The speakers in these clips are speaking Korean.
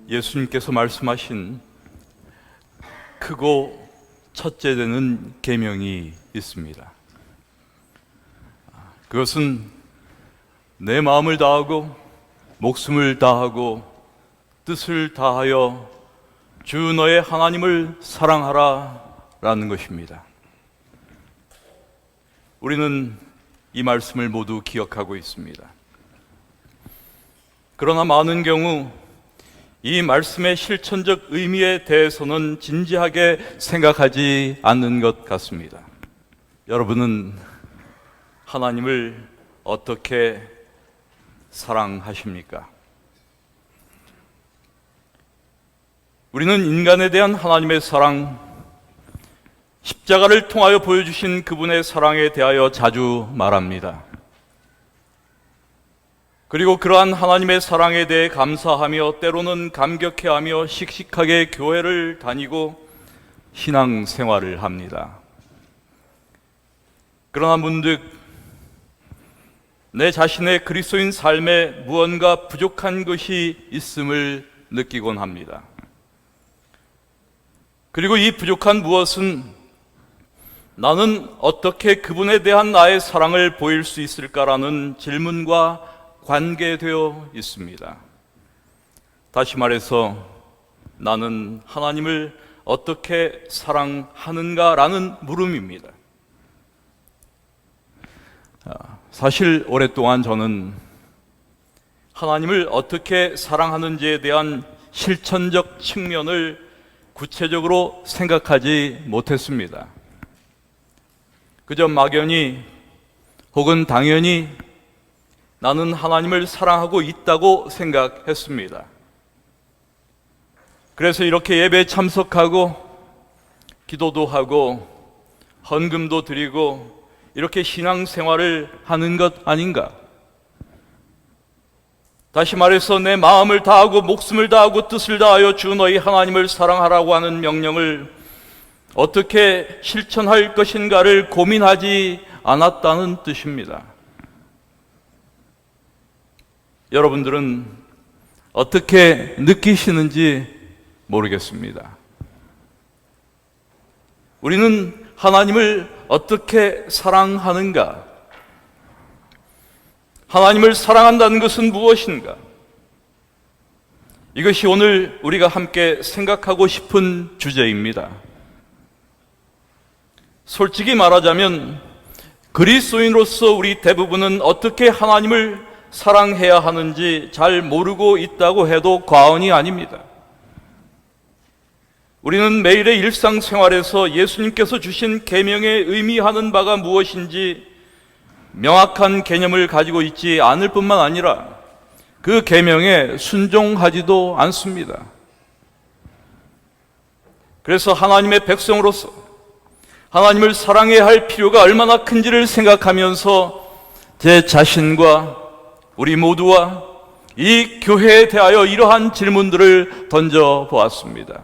예수님께서 말씀하신 크고 첫째 되는 계명이 있습니다. 그것은 내 마음을 다하고 목숨을 다하고 뜻을 다하여 주 너의 하나님을 사랑하라 라는 것입니다. 우리는 이 말씀을 모두 기억하고 있습니다. 그러나 많은 경우 이 말씀의 실천적 의미에 대해서는 진지하게 생각하지 않는 것 같습니다. 여러분은 하나님을 어떻게 사랑하십니까? 우리는 인간에 대한 하나님의 사랑, 십자가를 통하여 보여주신 그분의 사랑에 대하여 자주 말합니다. 그리고 그러한 하나님의 사랑에 대해 감사하며 때로는 감격해하며 씩씩하게 교회를 다니고 신앙생활을 합니다. 그러나 문득 내 자신의 그리스도인 삶에 무언가 부족한 것이 있음을 느끼곤 합니다. 그리고 이 부족한 무엇은 나는 어떻게 그분에 대한 나의 사랑을 보일 수 있을까라는 질문과 관계되어 있습니다. 다시 말해서 나는 하나님을 어떻게 사랑하는가라는 물음입니다. 사실 오랫동안 저는 하나님을 어떻게 사랑하는지에 대한 실천적 측면을 구체적으로 생각하지 못했습니다. 그저 막연히 혹은 당연히 나는 하나님을 사랑하고 있다고 생각했습니다. 그래서 이렇게 예배에 참석하고 기도도 하고 헌금도 드리고 이렇게 신앙생활을 하는 것 아닌가? 다시 말해서 내 마음을 다하고 목숨을 다하고 뜻을 다하여 주 너희 하나님을 사랑하라고 하는 명령을 어떻게 실천할 것인가를 고민하지 않았다는 뜻입니다. 여러분들은 어떻게 느끼시는지 모르겠습니다. 우리는 하나님을 어떻게 사랑하는가? 하나님을 사랑한다는 것은 무엇인가? 이것이 오늘 우리가 함께 생각하고 싶은 주제입니다. 솔직히 말하자면 그리스도인으로서 우리 대부분은 어떻게 하나님을 사랑해야 하는지 잘 모르고 있다고 해도 과언이 아닙니다. 우리는 매일의 일상생활에서 예수님께서 주신 계명에 의미하는 바가 무엇인지 명확한 개념을 가지고 있지 않을 뿐만 아니라 그 계명에 순종하지도 않습니다. 그래서 하나님의 백성으로서 하나님을 사랑해야 할 필요가 얼마나 큰지를 생각하면서 제 자신과 우리 모두와 이 교회에 대하여 이러한 질문들을 던져보았습니다.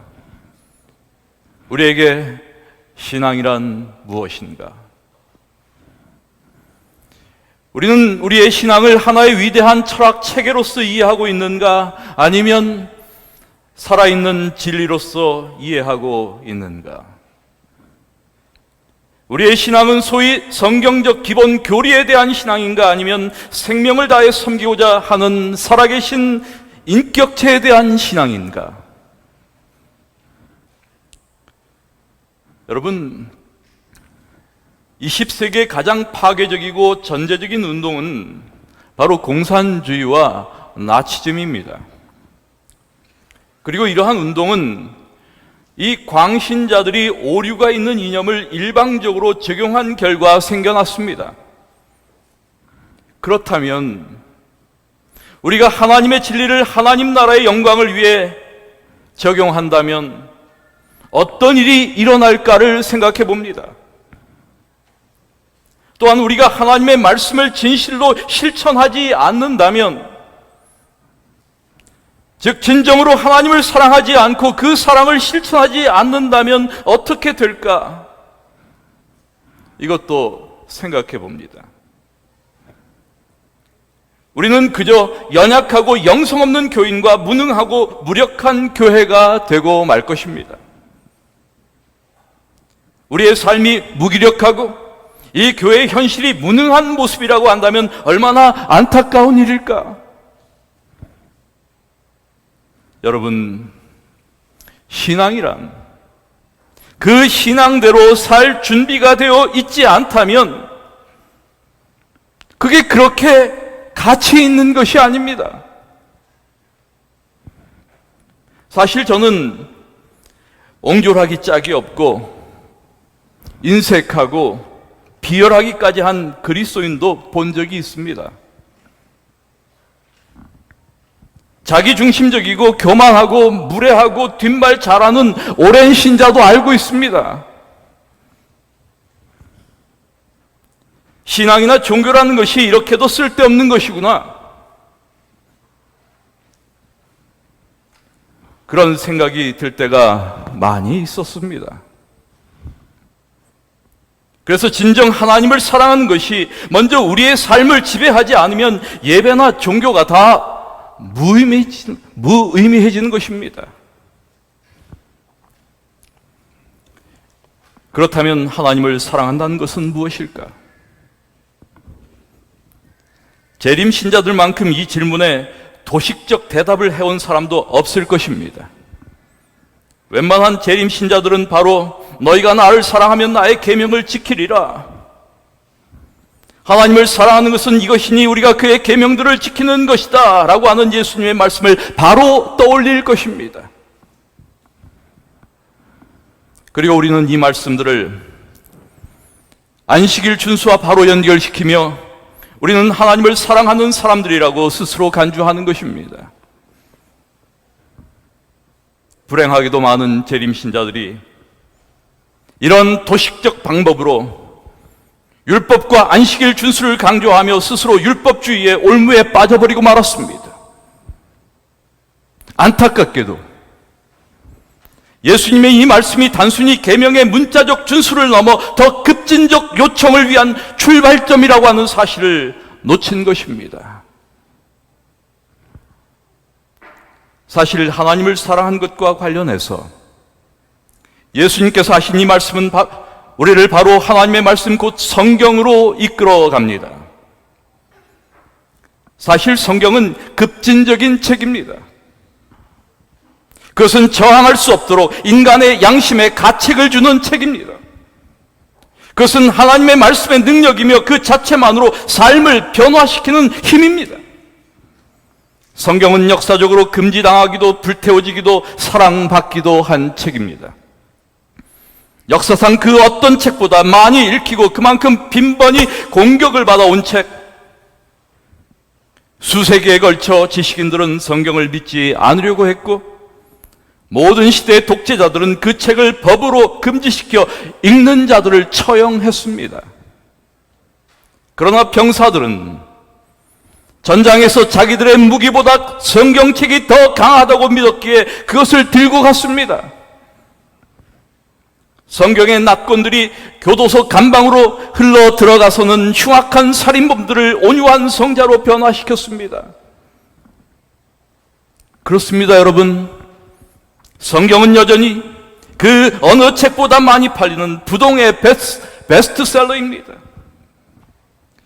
우리에게 신앙이란 무엇인가? 우리는 우리의 신앙을 하나의 위대한 철학 체계로서 이해하고 있는가? 아니면 살아있는 진리로서 이해하고 있는가? 우리의 신앙은 소위 성경적 기본 교리에 대한 신앙인가? 아니면 생명을 다해 섬기고자 하는 살아계신 인격체에 대한 신앙인가? 여러분, 20세기의 가장 파괴적이고 전제적인 운동은 바로 공산주의와 나치즘입니다. 그리고 이러한 운동은 이 광신자들이 오류가 있는 이념을 일방적으로 적용한 결과 생겨났습니다. 그렇다면 우리가 하나님의 진리를 하나님 나라의 영광을 위해 적용한다면 어떤 일이 일어날까를 생각해 봅니다. 또한 우리가 하나님의 말씀을 진실로 실천하지 않는다면, 즉 진정으로 하나님을 사랑하지 않고 그 사랑을 실천하지 않는다면 어떻게 될까? 이것도 생각해 봅니다. 우리는 그저 연약하고 영성 없는 교인과 무능하고 무력한 교회가 되고 말 것입니다. 우리의 삶이 무기력하고 이 교회의 현실이 무능한 모습이라고 한다면 얼마나 안타까운 일일까? 여러분, 신앙이란 그 신앙대로 살 준비가 되어 있지 않다면 그게 그렇게 가치 있는 것이 아닙니다. 사실 저는 옹졸하기 짝이 없고 인색하고 비열하기까지 한 그리스도인도 본 적이 있습니다. 자기중심적이고 교만하고 무례하고 뒷말 잘하는 오랜 신자도 알고 있습니다. 신앙이나 종교라는 것이 이렇게도 쓸데없는 것이구나, 그런 생각이 들 때가 많이 있었습니다. 그래서 진정 하나님을 사랑하는 것이 먼저 우리의 삶을 지배하지 않으면 예배나 종교가 다 무의미해지는 것입니다. 그렇다면 하나님을 사랑한다는 것은 무엇일까? 재림 신자들만큼 이 질문에 도식적 대답을 해온 사람도 없을 것입니다. 웬만한 재림 신자들은 바로 너희가 나를 사랑하면 나의 계명을 지키리라, 하나님을 사랑하는 것은 이것이니 우리가 그의 계명들을 지키는 것이다 라고 하는 예수님의 말씀을 바로 떠올릴 것입니다. 그리고 우리는 이 말씀들을 안식일 준수와 바로 연결시키며 우리는 하나님을 사랑하는 사람들이라고 스스로 간주하는 것입니다. 불행하게도 많은 재림신자들이 이런 도식적 방법으로 율법과 안식일 준수를 강조하며 스스로 율법주의의 올무에 빠져버리고 말았습니다. 안타깝게도 예수님의 이 말씀이 단순히 계명의 문자적 준수를 넘어 더 급진적 요청을 위한 출발점이라고 하는 사실을 놓친 것입니다. 사실 하나님을 사랑한 것과 관련해서 예수님께서 하신 이 말씀은 우리를 바로 하나님의 말씀 곧 성경으로 이끌어 갑니다. 사실 성경은 급진적인 책입니다. 그것은 저항할 수 없도록 인간의 양심에 가책을 주는 책입니다. 그것은 하나님의 말씀의 능력이며 그 자체만으로 삶을 변화시키는 힘입니다. 성경은 역사적으로 금지당하기도 불태워지기도 사랑받기도 한 책입니다. 역사상 그 어떤 책보다 많이 읽히고 그만큼 빈번히 공격을 받아온 책, 수세기에 걸쳐 지식인들은 성경을 믿지 않으려고 했고 모든 시대의 독재자들은 그 책을 법으로 금지시켜 읽는 자들을 처형했습니다. 그러나 병사들은 전장에서 자기들의 무기보다 성경책이 더 강하다고 믿었기에 그것을 들고 갔습니다. 성경의 낙권들이 교도소 감방으로 흘러 들어가서는 흉악한 살인범들을 온유한 성자로 변화시켰습니다. 그렇습니다, 여러분. 성경은 여전히 그 어느 책보다 많이 팔리는 부동의 베스트셀러입니다.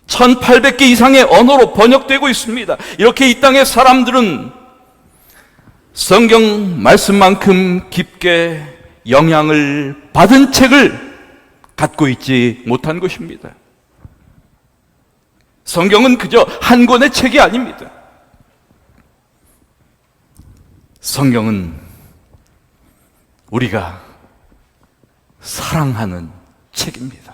1800개 이상의 언어로 번역되고 있습니다. 이렇게 이 땅의 사람들은 성경 말씀만큼 깊게 영향을 받은 책을 갖고 있지 못한 것입니다. 성경은 그저 한 권의 책이 아닙니다. 성경은 우리가 사랑하는 책입니다.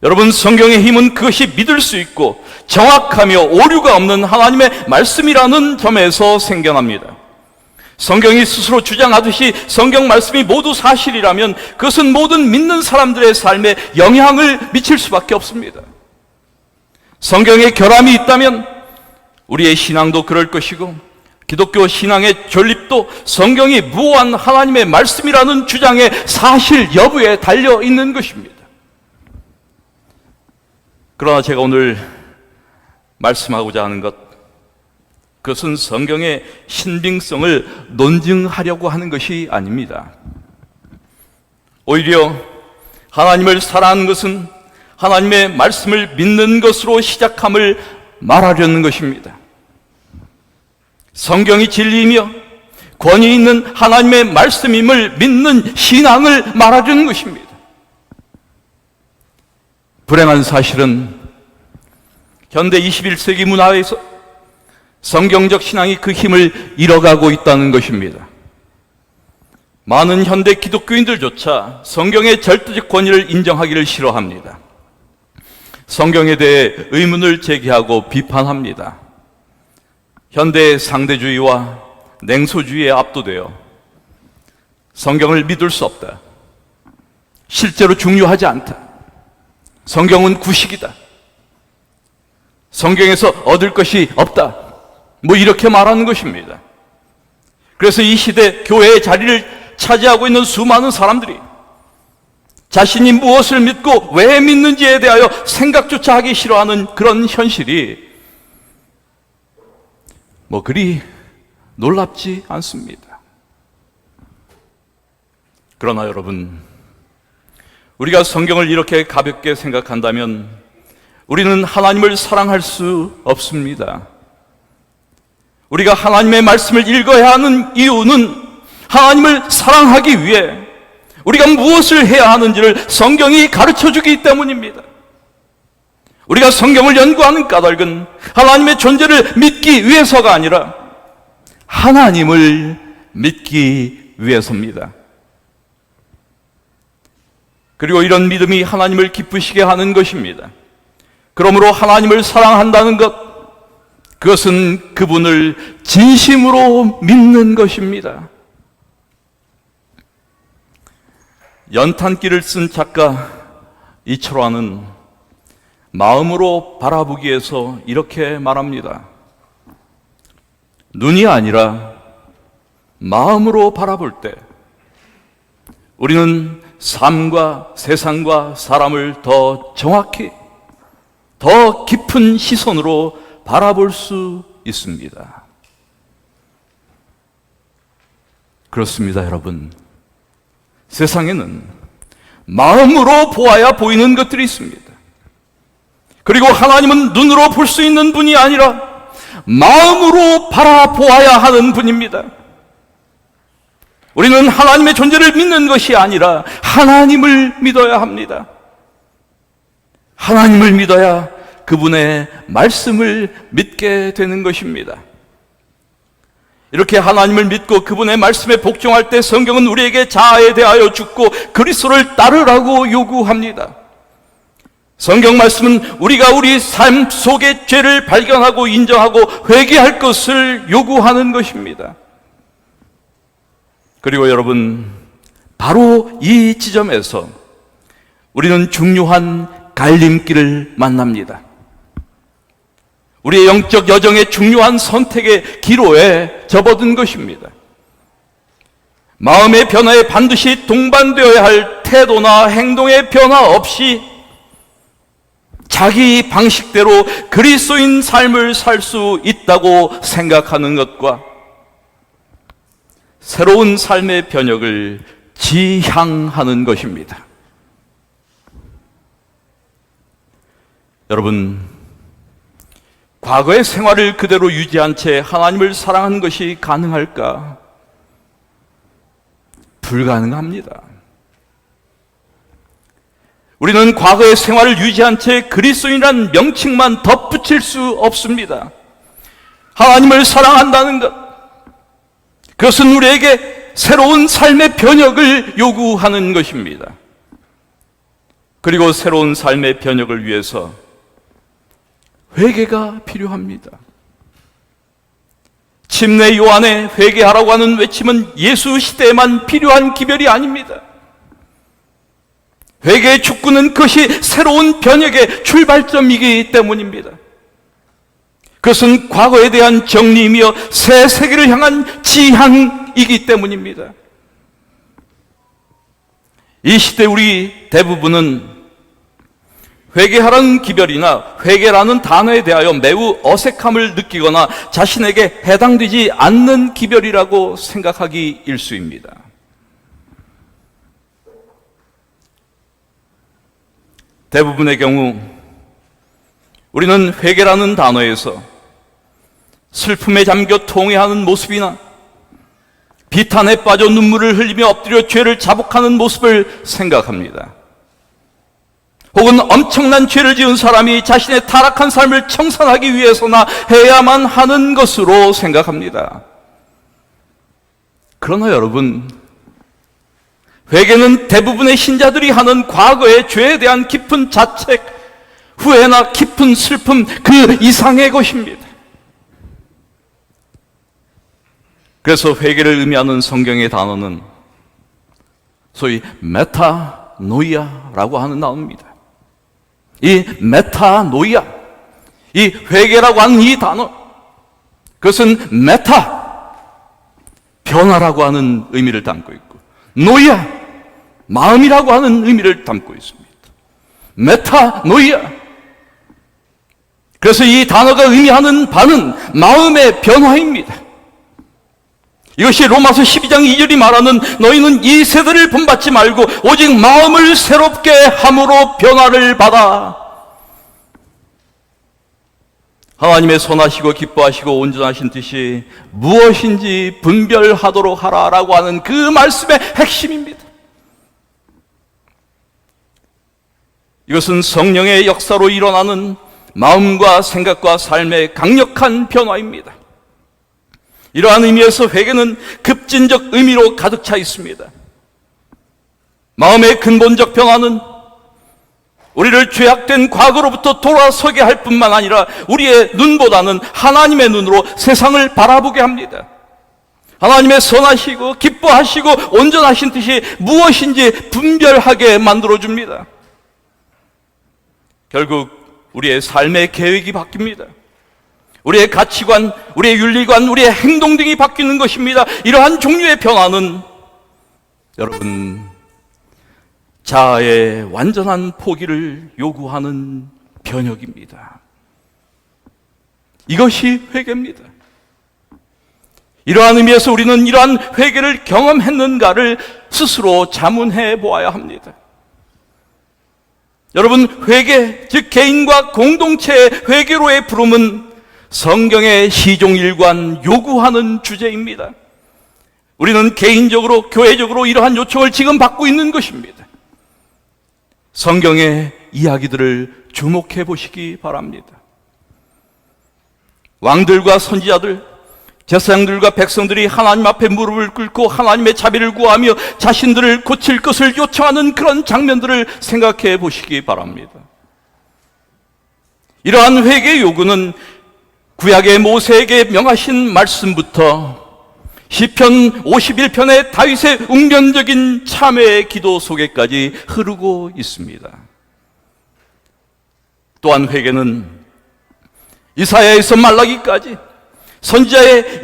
여러분, 성경의 힘은 그것이 믿을 수 있고 정확하며 오류가 없는 하나님의 말씀이라는 점에서 생겨납니다. 성경이 스스로 주장하듯이 성경 말씀이 모두 사실이라면 그것은 모든 믿는 사람들의 삶에 영향을 미칠 수밖에 없습니다. 성경에 결함이 있다면 우리의 신앙도 그럴 것이고 기독교 신앙의 존립도 성경이 무한 하나님의 말씀이라는 주장의 사실 여부에 달려 있는 것입니다. 그러나 제가 오늘 말씀하고자 하는 것, 그것은 성경의 신빙성을 논증하려고 하는 것이 아닙니다. 오히려 하나님을 사랑하는 것은 하나님의 말씀을 믿는 것으로 시작함을 말하려는 것입니다. 성경이 진리이며 권위 있는 하나님의 말씀임을 믿는 신앙을 말하려는 것입니다. 불행한 사실은 현대 21세기 문화에서 성경적 신앙이 그 힘을 잃어가고 있다는 것입니다. 많은 현대 기독교인들조차 성경의 절대적 권위를 인정하기를 싫어합니다. 성경에 대해 의문을 제기하고 비판합니다. 현대의 상대주의와 냉소주의에 압도되어 성경을 믿을 수 없다, 실제로 중요하지 않다, 성경은 구식이다, 성경에서 얻을 것이 없다, 이렇게 말하는 것입니다. 그래서 이 시대 교회의 자리를 차지하고 있는 수많은 사람들이 자신이 무엇을 믿고 왜 믿는지에 대하여 생각조차 하기 싫어하는 그런 현실이 그리 놀랍지 않습니다. 그러나 여러분, 우리가 성경을 이렇게 가볍게 생각한다면 우리는 하나님을 사랑할 수 없습니다. 우리가 하나님의 말씀을 읽어야 하는 이유는 하나님을 사랑하기 위해 우리가 무엇을 해야 하는지를 성경이 가르쳐주기 때문입니다. 우리가 성경을 연구하는 까닭은 하나님의 존재를 믿기 위해서가 아니라 하나님을 믿기 위해서입니다. 그리고 이런 믿음이 하나님을 기쁘시게 하는 것입니다. 그러므로 하나님을 사랑한다는 것, 그것은 그분을 진심으로 믿는 것입니다. 연탄기를 쓴 작가 이철화는 마음으로 바라보기에서 이렇게 말합니다. 눈이 아니라 마음으로 바라볼 때 우리는 삶과 세상과 사람을 더 정확히, 더 깊은 시선으로 바라볼 수 있습니다. 그렇습니다, 여러분. 세상에는 마음으로 보아야 보이는 것들이 있습니다. 그리고 하나님은 눈으로 볼 수 있는 분이 아니라 마음으로 바라보아야 하는 분입니다. 우리는 하나님의 존재를 믿는 것이 아니라 하나님을 믿어야 합니다. 하나님을 믿어야 그분의 말씀을 믿게 되는 것입니다. 이렇게 하나님을 믿고 그분의 말씀에 복종할 때 성경은 우리에게 자아에 대하여 죽고 그리스도를 따르라고 요구합니다. 성경 말씀은 우리가 우리 삶 속의 죄를 발견하고 인정하고 회개할 것을 요구하는 것입니다. 그리고 여러분, 바로 이 지점에서 우리는 중요한 갈림길을 만납니다. 우리의 영적 여정의 중요한 선택의 기로에 접어든 것입니다. 마음의 변화에 반드시 동반되어야 할 태도나 행동의 변화 없이 자기 방식대로 그리스도인 삶을 살 수 있다고 생각하는 것과 새로운 삶의 변혁을 지향하는 것입니다. 여러분, 과거의 생활을 그대로 유지한 채 하나님을 사랑하는 것이 가능할까? 불가능합니다. 우리는 과거의 생활을 유지한 채 그리스도인이라는 명칭만 덧붙일 수 없습니다. 하나님을 사랑한다는 것, 그것은 우리에게 새로운 삶의 변혁을 요구하는 것입니다. 그리고 새로운 삶의 변혁을 위해서 회개가 필요합니다. 침례 요한의 회개하라고 하는 외침은 예수 시대에만 필요한 기별이 아닙니다. 회개의 축구는 그것이 새로운 변혁의 출발점이기 때문입니다. 그것은 과거에 대한 정리이며 새 세계를 향한 지향이기 때문입니다. 이 시대 우리 대부분은 회개하라는 기별이나 회개라는 단어에 대하여 매우 어색함을 느끼거나 자신에게 해당되지 않는 기별이라고 생각하기 일쑤입니다. 대부분의 경우 우리는 회개라는 단어에서 슬픔에 잠겨 통회하는 모습이나 비탄에 빠져 눈물을 흘리며 엎드려 죄를 자복하는 모습을 생각합니다. 혹은 엄청난 죄를 지은 사람이 자신의 타락한 삶을 청산하기 위해서나 해야만 하는 것으로 생각합니다. 그러나 여러분, 회개는 대부분의 신자들이 하는 과거의 죄에 대한 깊은 자책, 후회나 깊은 슬픔 그 이상의 것입니다. 그래서 회개를 의미하는 성경의 단어는 소위 메타노이아라고 하는 단어입니다. 이 메타노이아, 이 회개라고 하는 이 단어, 그것은 메타, 변화라고 하는 의미를 담고 있고, 노이아, 마음이라고 하는 의미를 담고 있습니다. 메타노이아. 그래서 이 단어가 의미하는 바는 마음의 변화입니다. 이것이 로마서 12장 2절이 말하는 너희는 이 세대를 본받지 말고 오직 마음을 새롭게 함으로 변화를 받아 하나님의 선하시고 기뻐하시고 온전하신 뜻이 무엇인지 분별하도록 하라라고 하는 그 말씀의 핵심입니다. 이것은 성령의 역사로 일어나는 마음과 생각과 삶의 강력한 변화입니다. 이러한 의미에서 회개는 급진적 의미로 가득 차 있습니다. 마음의 근본적 변화는 우리를 죄악된 과거로부터 돌아서게 할 뿐만 아니라 우리의 눈보다는 하나님의 눈으로 세상을 바라보게 합니다. 하나님의 선하시고 기뻐하시고 온전하신 뜻이 무엇인지 분별하게 만들어줍니다. 결국 우리의 삶의 계획이 바뀝니다. 우리의 가치관, 우리의 윤리관, 우리의 행동 등이 바뀌는 것입니다. 이러한 종류의 변화는 여러분, 자아의 완전한 포기를 요구하는 변혁입니다. 이것이 회개입니다. 이러한 의미에서 우리는 이러한 회개를 경험했는가를 스스로 자문해 보아야 합니다. 여러분, 회개, 즉 개인과 공동체의 회개로의 부름은 성경의 시종일관 요구하는 주제입니다. 우리는 개인적으로, 교회적으로 이러한 요청을 지금 받고 있는 것입니다. 성경의 이야기들을 주목해 보시기 바랍니다. 왕들과 선지자들, 제사장들과 백성들이 하나님 앞에 무릎을 꿇고 하나님의 자비를 구하며 자신들을 고칠 것을 요청하는 그런 장면들을 생각해 보시기 바랍니다. 이러한 회개 요구는 구약의 모세에게 명하신 말씀부터 시편 51편의 다윗의 웅변적인 참회의 기도 속에까지 흐르고 있습니다. 또한 회개는 이사야에서 말라기까지 선지자의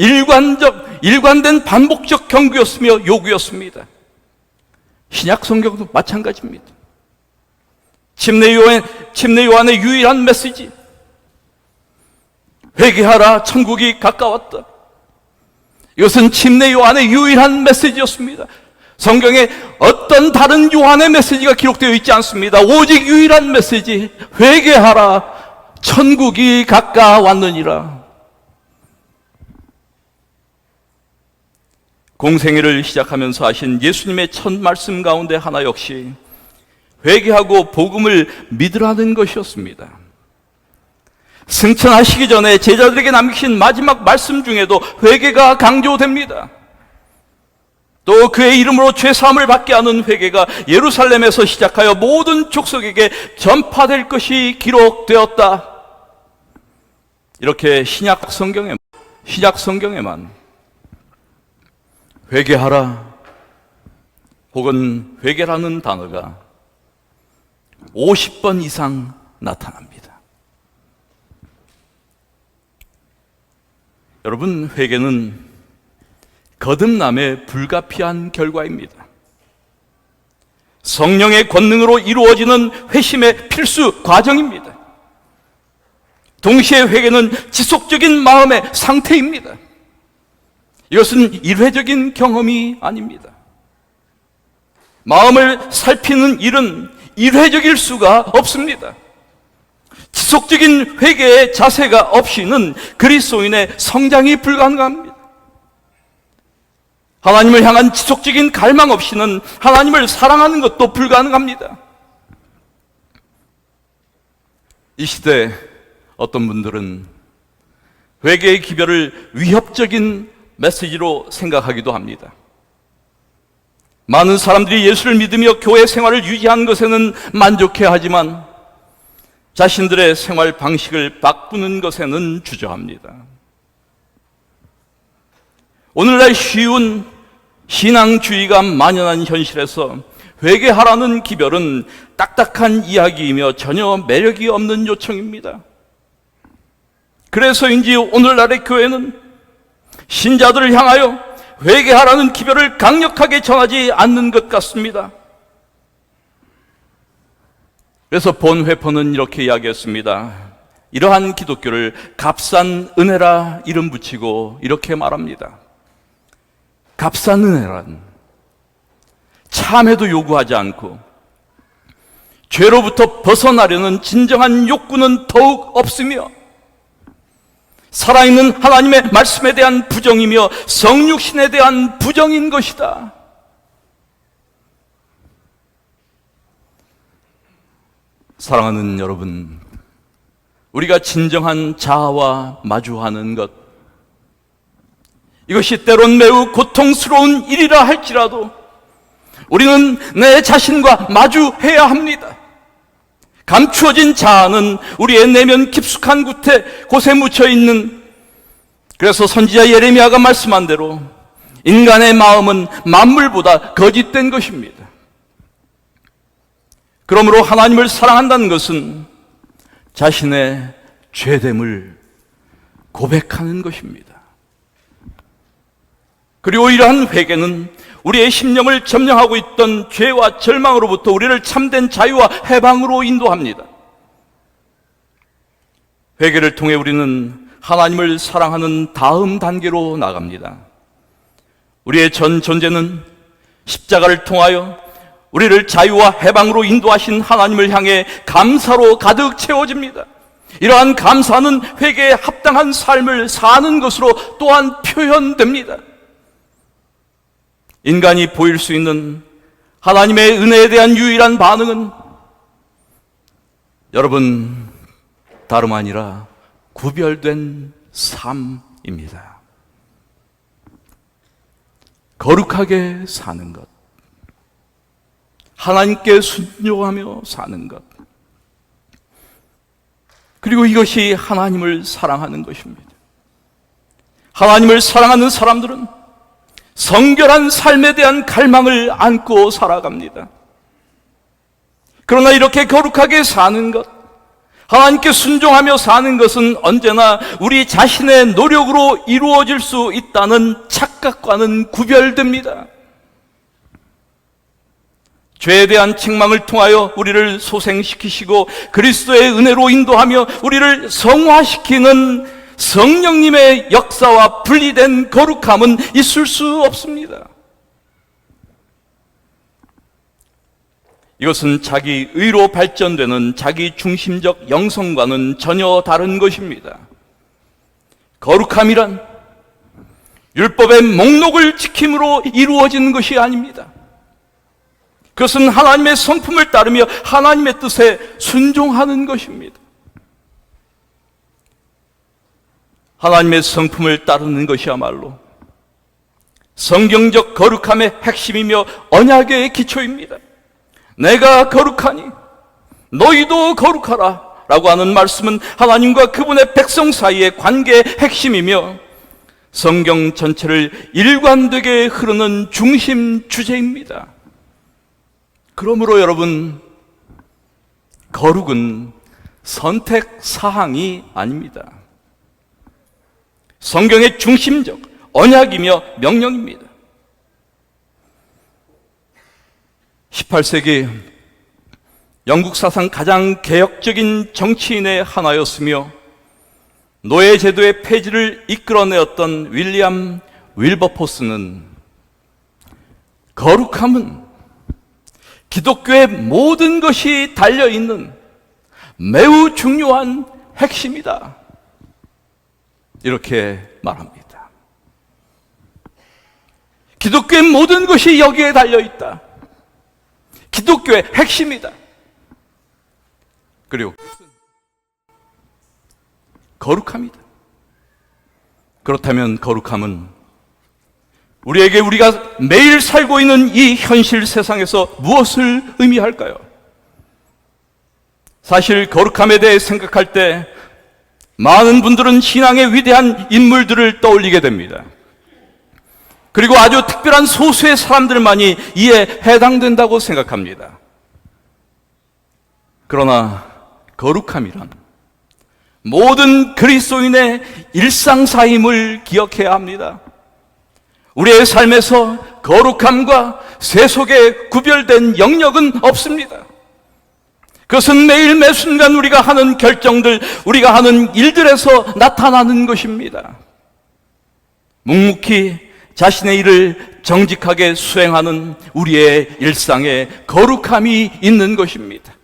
일관된 반복적 경고였으며 요구였습니다. 신약 성경도 마찬가지입니다. 침례 요한의 유일한 메시지, 회개하라, 천국이 가까웠다. 이것은 침례 요한의 유일한 메시지였습니다. 성경에 어떤 다른 요한의 메시지가 기록되어 있지 않습니다. 오직 유일한 메시지, 회개하라, 천국이 가까웠느니라. 공생애를 시작하면서 하신 예수님의 첫 말씀 가운데 하나 역시 회개하고 복음을 믿으라는 것이었습니다. 승천하시기 전에 제자들에게 남기신 마지막 말씀 중에도 회개가 강조됩니다. 또 그의 이름으로 죄사함을 받게 하는 회개가 예루살렘에서 시작하여 모든 족속에게 전파될 것이 기록되었다. 이렇게 신약 성경에만 회개하라 혹은 회개라는 단어가 50번 이상 나타납니다. 여러분, 회개는 거듭남의 불가피한 결과입니다. 성령의 권능으로 이루어지는 회심의 필수 과정입니다. 동시에 회개는 지속적인 마음의 상태입니다. 이것은 일회적인 경험이 아닙니다. 마음을 살피는 일은 일회적일 수가 없습니다. 지속적인 회개의 자세가 없이는 그리스도인의 성장이 불가능합니다. 하나님을 향한 지속적인 갈망 없이는 하나님을 사랑하는 것도 불가능합니다. 이 시대 어떤 분들은 회개의 기별을 위협적인 메시지로 생각하기도 합니다. 많은 사람들이 예수를 믿으며 교회 생활을 유지한 것에는 만족해하지만 자신들의 생활 방식을 바꾸는 것에는 주저합니다. 오늘날 쉬운 신앙주의가 만연한 현실에서 회개하라는 기별은 딱딱한 이야기이며 전혀 매력이 없는 요청입니다. 그래서인지 오늘날의 교회는 신자들을 향하여 회개하라는 기별을 강력하게 전하지 않는 것 같습니다. 그래서 본 회포는 이렇게 이야기했습니다. 이러한 기독교를 값싼 은혜라 이름 붙이고 이렇게 말합니다. 값싼 은혜란 참회도 요구하지 않고 죄로부터 벗어나려는 진정한 욕구는 더욱 없으며 살아있는 하나님의 말씀에 대한 부정이며 성육신에 대한 부정인 것이다. 사랑하는 여러분, 우리가 진정한 자아와 마주하는 것, 이것이 때론 매우 고통스러운 일이라 할지라도 우리는 내 자신과 마주해야 합니다. 감추어진 자아는 우리의 내면 깊숙한 곳에 묻혀있는, 그래서 선지자 예레미야가 말씀한 대로 인간의 마음은 만물보다 거짓된 것입니다. 그러므로 하나님을 사랑한다는 것은 자신의 죄됨을 고백하는 것입니다. 그리고 이러한 회개는 우리의 심령을 점령하고 있던 죄와 절망으로부터 우리를 참된 자유와 해방으로 인도합니다. 회개를 통해 우리는 하나님을 사랑하는 다음 단계로 나갑니다. 우리의 전 존재는 십자가를 통하여 우리를 자유와 해방으로 인도하신 하나님을 향해 감사로 가득 채워집니다. 이러한 감사는 회개에 합당한 삶을 사는 것으로 또한 표현됩니다. 인간이 보일 수 있는 하나님의 은혜에 대한 유일한 반응은 여러분, 다름 아니라 구별된 삶입니다. 거룩하게 사는 것, 하나님께 순종하며 사는 것, 그리고 이것이 하나님을 사랑하는 것입니다. 하나님을 사랑하는 사람들은 성결한 삶에 대한 갈망을 안고 살아갑니다. 그러나 이렇게 거룩하게 사는 것, 하나님께 순종하며 사는 것은 언제나 우리 자신의 노력으로 이루어질 수 있다는 착각과는 구별됩니다. 죄에 대한 책망을 통하여 우리를 소생시키시고 그리스도의 은혜로 인도하며 우리를 성화시키는 성령님의 역사와 분리된 거룩함은 있을 수 없습니다. 이것은 자기 의로 발전되는 자기 중심적 영성과는 전혀 다른 것입니다. 거룩함이란 율법의 목록을 지킴으로 이루어지는 것이 아닙니다. 그것은 하나님의 성품을 따르며 하나님의 뜻에 순종하는 것입니다. 하나님의 성품을 따르는 것이야말로 성경적 거룩함의 핵심이며 언약의 기초입니다. 내가 거룩하니 너희도 거룩하라 라고 하는 말씀은 하나님과 그분의 백성 사이의 관계의 핵심이며 성경 전체를 일관되게 흐르는 중심 주제입니다. 그러므로 여러분, 거룩은 선택 사항이 아닙니다. 성경의 중심적 언약이며 명령입니다. 18세기 영국 사상 가장 개혁적인 정치인의 하나였으며 노예제도의 폐지를 이끌어내었던 윌리엄 윌버포스는 거룩함은 기독교의 모든 것이 달려있는 매우 중요한 핵심이다, 이렇게 말합니다. 기독교의 모든 것이 여기에 달려있다. 기독교의 핵심이다. 그리고 거룩함이다. 그렇다면 거룩함은 우리가 매일 살고 있는 이 현실 세상에서 무엇을 의미할까요? 사실 거룩함에 대해 생각할 때 많은 분들은 신앙의 위대한 인물들을 떠올리게 됩니다. 그리고 아주 특별한 소수의 사람들만이 이에 해당된다고 생각합니다. 그러나 거룩함이란 모든 그리스도인의 일상사임을 기억해야 합니다. 우리의 삶에서 거룩함과 세속에 구별된 영역은 없습니다. 그것은 매일 매순간 우리가 하는 결정들, 우리가 하는 일들에서 나타나는 것입니다. 묵묵히 자신의 일을 정직하게 수행하는 우리의 일상에 거룩함이 있는 것입니다.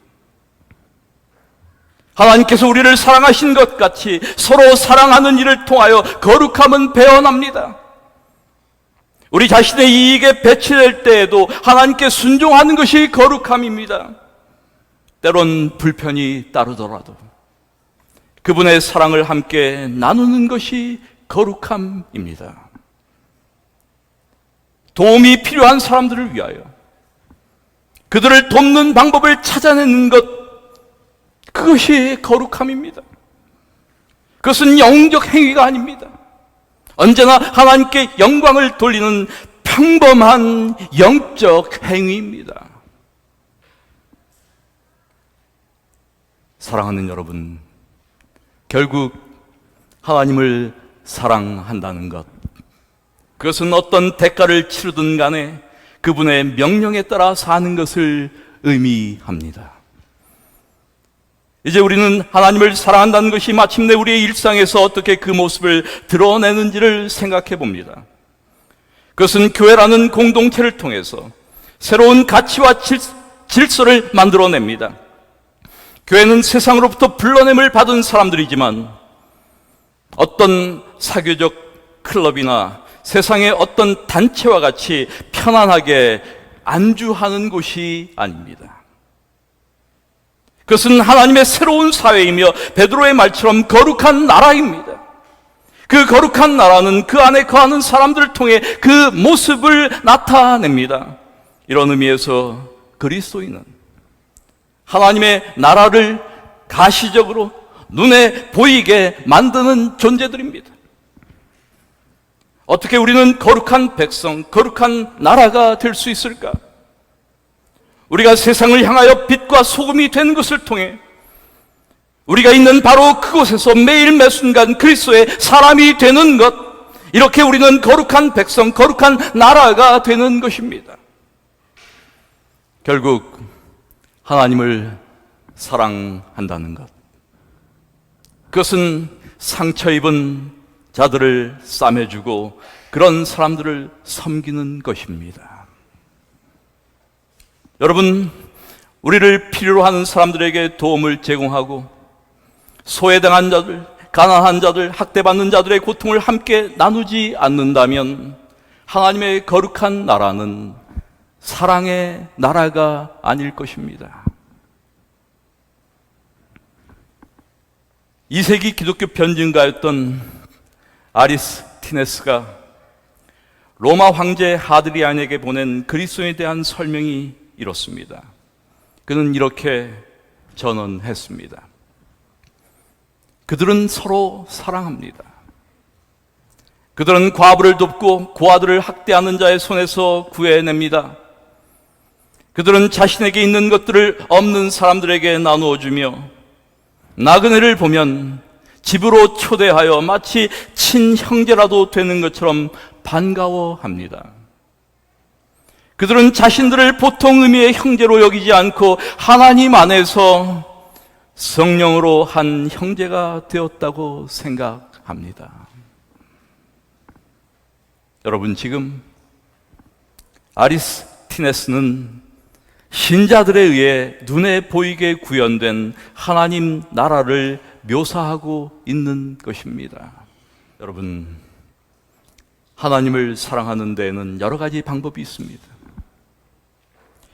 하나님께서 우리를 사랑하신 것 같이 서로 사랑하는 일을 통하여 거룩함은 배어납니다. 우리 자신의 이익에 배치될 때에도 하나님께 순종하는 것이 거룩함입니다. 때론 불편이 따르더라도 그분의 사랑을 함께 나누는 것이 거룩함입니다. 도움이 필요한 사람들을 위하여 그들을 돕는 방법을 찾아내는 것, 그것이 거룩함입니다. 그것은 영적 행위가 아닙니다. 언제나 하나님께 영광을 돌리는 평범한 영적 행위입니다. 사랑하는 여러분, 결국 하나님을 사랑한다는 것, 그것은 어떤 대가를 치르든 간에 그분의 명령에 따라 사는 것을 의미합니다. 이제 우리는 하나님을 사랑한다는 것이 마침내 우리의 일상에서 어떻게 그 모습을 드러내는지를 생각해 봅니다. 그것은 교회라는 공동체를 통해서 새로운 가치와 질서를 만들어냅니다. 교회는 세상으로부터 불러냄을 받은 사람들이지만 어떤 사교적 클럽이나 세상의 어떤 단체와 같이 편안하게 안주하는 곳이 아닙니다. 그것은 하나님의 새로운 사회이며 베드로의 말처럼 거룩한 나라입니다. 그 거룩한 나라는 그 안에 거하는 사람들을 통해 그 모습을 나타냅니다. 이런 의미에서 그리스도인은 하나님의 나라를 가시적으로 눈에 보이게 만드는 존재들입니다. 어떻게 우리는 거룩한 백성, 거룩한 나라가 될 수 있을까? 우리가 세상을 향하여 빛과 소금이 되는 것을 통해 우리가 있는 바로 그곳에서 매일 매순간 그리스도의 사람이 되는 것, 이렇게 우리는 거룩한 백성, 거룩한 나라가 되는 것입니다. 결국 하나님을 사랑한다는 것, 그것은 상처 입은 자들을 싸매주고 그런 사람들을 섬기는 것입니다. 여러분, 우리를 필요로 하는 사람들에게 도움을 제공하고 소외당한 자들, 가난한 자들, 학대받는 자들의 고통을 함께 나누지 않는다면 하나님의 거룩한 나라는 사랑의 나라가 아닐 것입니다. 2세기 기독교 변증가였던 아리스티네스가 로마 황제 하드리안에게 보낸 그리스도에 대한 설명이 이렇습니다. 그는 이렇게 전언했습니다. 그들은 서로 사랑합니다. 그들은 과부를 돕고 고아들을 학대하는 자의 손에서 구해냅니다. 그들은 자신에게 있는 것들을 없는 사람들에게 나누어 주며 나그네를 보면 집으로 초대하여 마치 친형제라도 되는 것처럼 반가워합니다. 그들은 자신들을 보통 의미의 형제로 여기지 않고 하나님 안에서 성령으로 한 형제가 되었다고 생각합니다. 여러분, 지금 아리스티네스는 신자들에 의해 눈에 보이게 구현된 하나님 나라를 묘사하고 있는 것입니다. 여러분, 하나님을 사랑하는 데에는 여러 가지 방법이 있습니다.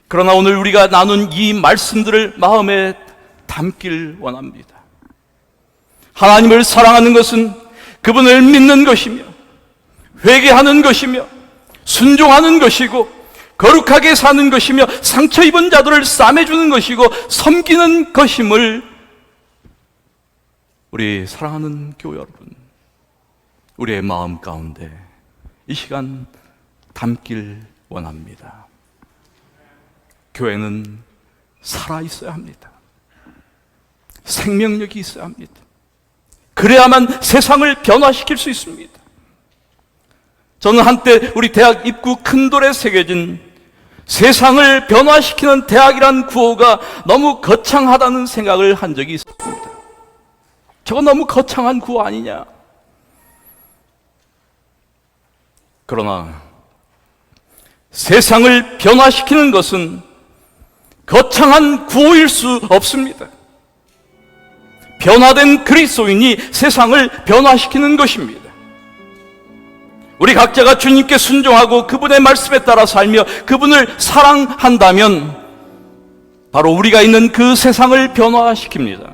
그러나 오늘 우리가 나눈 이 말씀들을 마음에 담길 원합니다. 하나님을 사랑하는 것은 그분을 믿는 것이며 회개하는 것이며 순종하는 것이고 거룩하게 사는 것이며 상처 입은 자들을 싸매주는 것이고 섬기는 것임을 우리 사랑하는 교회 여러분, 우리의 마음 가운데 이 시간 담길 원합니다. 교회는 살아있어야 합니다. 생명력이 있어야 합니다. 그래야만 세상을 변화시킬 수 있습니다. 저는 한때 우리 대학 입구 큰 돌에 새겨진 세상을 변화시키는 대학이란 구호가 너무 거창하다는 생각을 한 적이 있습니다. 저건 너무 거창한 구호 아니냐? 그러나 세상을 변화시키는 것은 거창한 구호일 수 없습니다. 변화된 그리스도인이 세상을 변화시키는 것입니다. 우리 각자가 주님께 순종하고 그분의 말씀에 따라 살며 그분을 사랑한다면 바로 우리가 있는 그 세상을 변화시킵니다.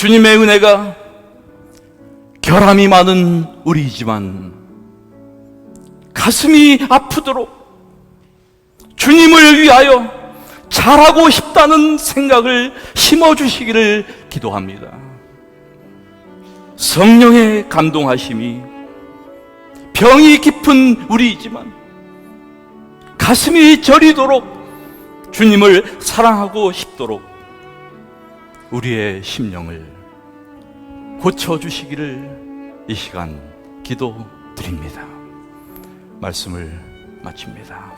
주님의 은혜가 결함이 많은 우리이지만 가슴이 아프도록 주님을 위하여 잘하고 싶다는 생각을 심어주시기를 기도합니다. 성령의 감동하심이 병이 깊은 우리이지만 가슴이 저리도록 주님을 사랑하고 싶도록 우리의 심령을 고쳐주시기를 이 시간 기도드립니다. 말씀을 마칩니다.